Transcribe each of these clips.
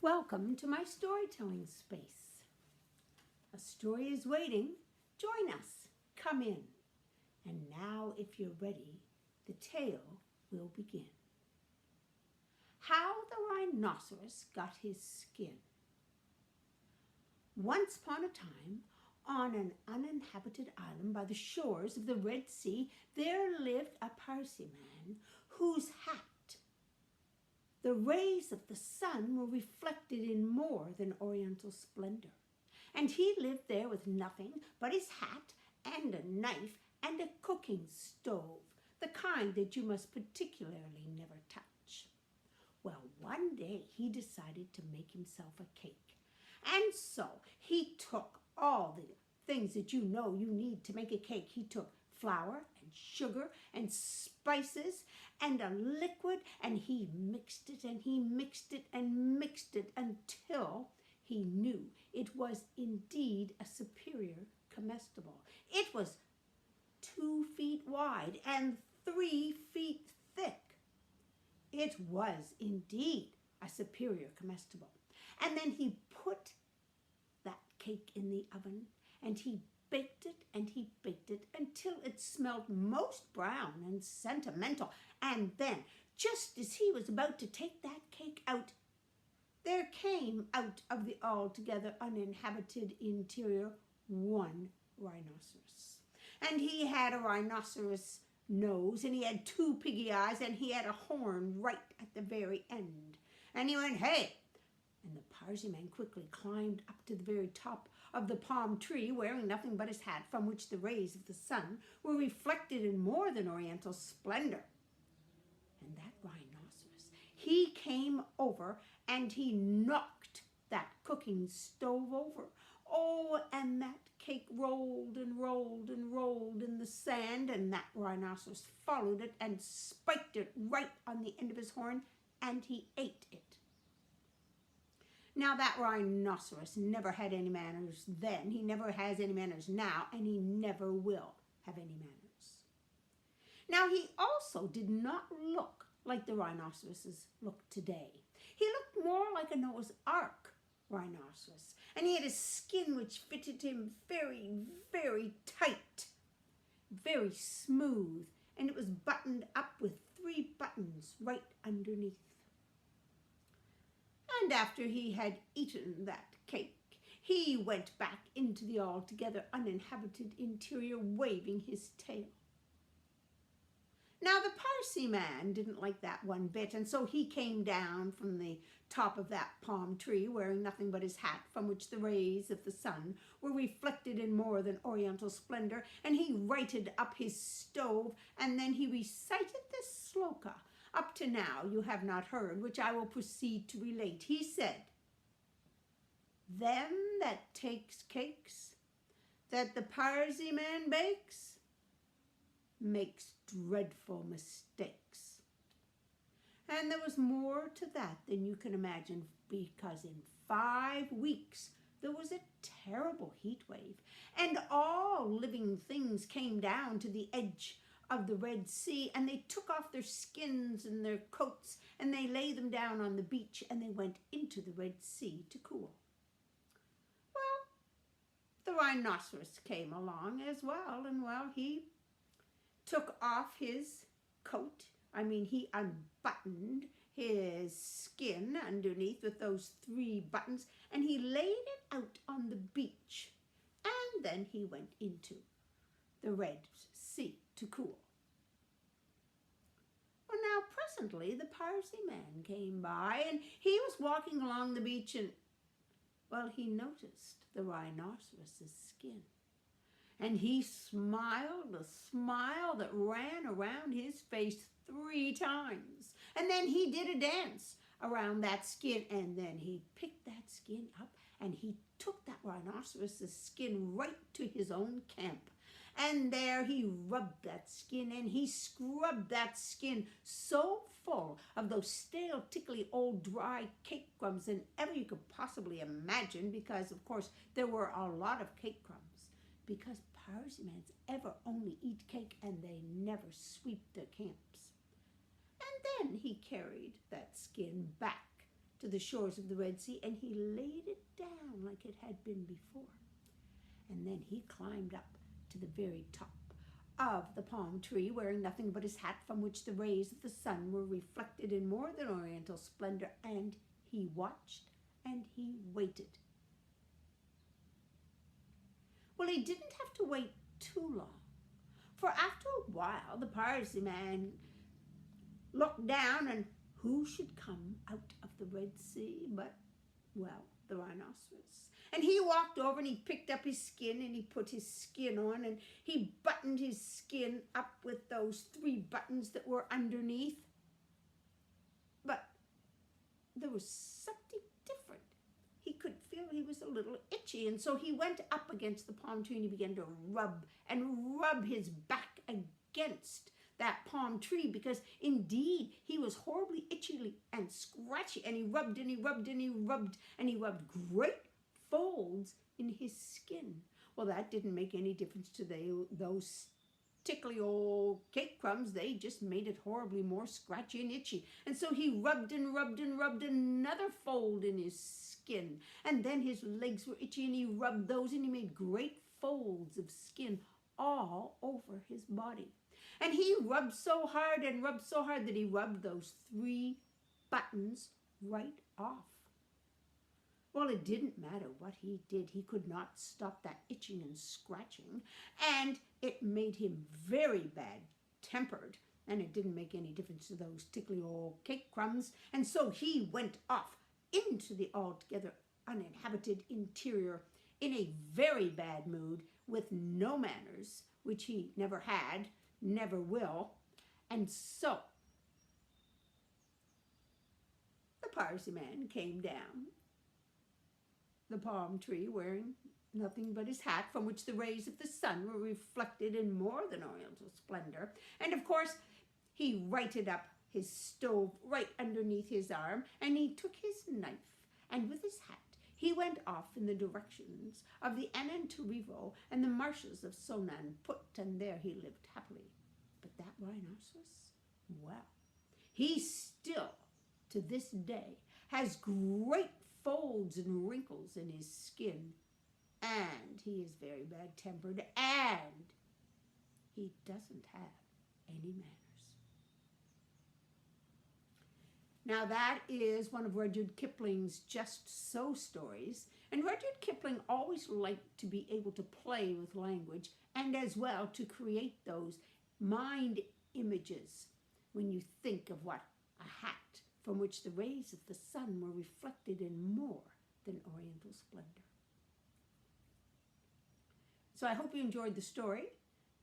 Welcome to my storytelling space. A story is waiting. Join us. Come in. And now, if you're ready, the tale will begin. How the Rhinoceros Got His Skin. Once upon a time, on an uninhabited island by the shores of the Red Sea, there lived a Parsi man whose hat the rays of the sun were reflected in more than oriental splendor. And he lived there with nothing but his hat and a knife and a cooking stove, the kind that you must particularly never touch. Well, one day he decided to make himself a cake. And so he took all the things that you know you need to make a cake. He took flour and sugar and spices and a liquid, and he mixed it and he mixed it and mixed it until he knew it was indeed a superior comestible. It was 2 feet wide and 3 feet thick. It was indeed a superior comestible. And then he put that cake in the oven and he baked it and he baked it until it smelled most brown and sentimental. And then, just as he was about to take that cake out, there came out of the altogether uninhabited interior one rhinoceros. And he had a rhinoceros nose, and he had 2 piggy eyes, and he had a horn right at the very end. And he went, "Hey!" And the Parsi man quickly climbed up to the very top of the palm tree, wearing nothing but his hat, from which the rays of the sun were reflected in more than oriental splendor. And that rhinoceros, he came over and he knocked that cooking stove over. Oh, and that cake rolled and rolled and rolled in the sand, and that rhinoceros followed it and spiked it right on the end of his horn, and he ate it. Now, that rhinoceros never had any manners then, he never has any manners now, and he never will have any manners. Now, he also did not look like the rhinoceroses look today. He looked more like a Noah's Ark rhinoceros, and he had a skin which fitted him very, very tight, very smooth, and it was buttoned up with 3 buttons right underneath. And after he had eaten that cake, he went back into the altogether uninhabited interior, waving his tail. Now, the Parsi man didn't like that one bit, and so he came down from the top of that palm tree, wearing nothing but his hat, from which the rays of the sun were reflected in more than oriental splendor, and he righted up his stove, and then he recited this sloka, up to now you have not heard, which I will proceed to relate. He said, "Them that takes cakes that the Parsi man bakes makes dreadful mistakes." And there was more to that than you can imagine, because in 5 weeks there was a terrible heat wave, and all living things came down to the edge of the Red Sea, and they took off their skins and their coats, and they lay them down on the beach, and they went into the Red Sea to cool. Well, the rhinoceros came along as well, and well, he took off his coat. He unbuttoned his skin underneath with those 3 buttons, and he laid it out on the beach, and then he went into the Red Sea to cool. Well, now presently the Parsi man came by, and he was walking along the beach, and well, he noticed the rhinoceros's skin. And he smiled a smile that ran around his face 3 times. And then he did a dance around that skin, and then he picked that skin up, and he took that rhinoceros's skin right to his own camp. And there he rubbed that skin, and he scrubbed that skin so full of those stale, tickly, old, dry cake crumbs than ever you could possibly imagine, because, of course, there were a lot of cake crumbs, because Parsi mans ever only eat cake, and they never sweep their camps. And then he carried that skin back to the shores of the Red Sea, and he laid it down like it had been before. And then he climbed up to the very top of the palm tree, wearing nothing but his hat, from which the rays of the sun were reflected in more than oriental splendor, and he watched and he waited. Well, he didn't have to wait too long, for after a while the Parsy man looked down, and who should come out of the Red Sea but, well, the rhinoceros. And he walked over and he picked up his skin and he put his skin on, and he buttoned his skin up with those 3 buttons that were underneath. But there was something different. He could feel he was a little itchy, and so he went up against the palm tree and he began to rub his back against that palm tree, because indeed he was horribly itchy and scratchy, and he rubbed and he rubbed and he rubbed and he rubbed great folds in his skin. Well, that didn't make any difference to those tickly old cake crumbs. They just made it horribly more scratchy and itchy. And so he rubbed and rubbed and rubbed another fold in his skin, and then his legs were itchy and he rubbed those, and he made great folds of skin all over his body. And he rubbed so hard and rubbed so hard that he rubbed those 3 buttons right off. Well, it didn't matter what he did. He could not stop that itching and scratching, and it made him very bad-tempered, and it didn't make any difference to those tickly old cake crumbs. And so he went off into the altogether uninhabited interior in a very bad mood, with no manners, which he never had, never will. And so the Parsy man came down the palm tree, wearing nothing but his hat, from which the rays of the sun were reflected in more than oriental splendor. And of course he righted up his stove right underneath his arm, and he took his knife, and with his hat he went off in the directions of the Anantarivo and the marshes of Sonan Put, and there he lived happily. But that rhinoceros, well, he still, to this day, has great folds and wrinkles in his skin, and he is very bad-tempered, and he doesn't have any manners. Now, that is one of Rudyard Kipling's Just So stories, and Rudyard Kipling always liked to be able to play with language, and as well to create those mind images when you think of what a hat from which the rays of the sun were reflected in more than oriental splendor. So I hope you enjoyed the story,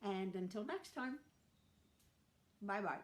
and until next time, bye-bye.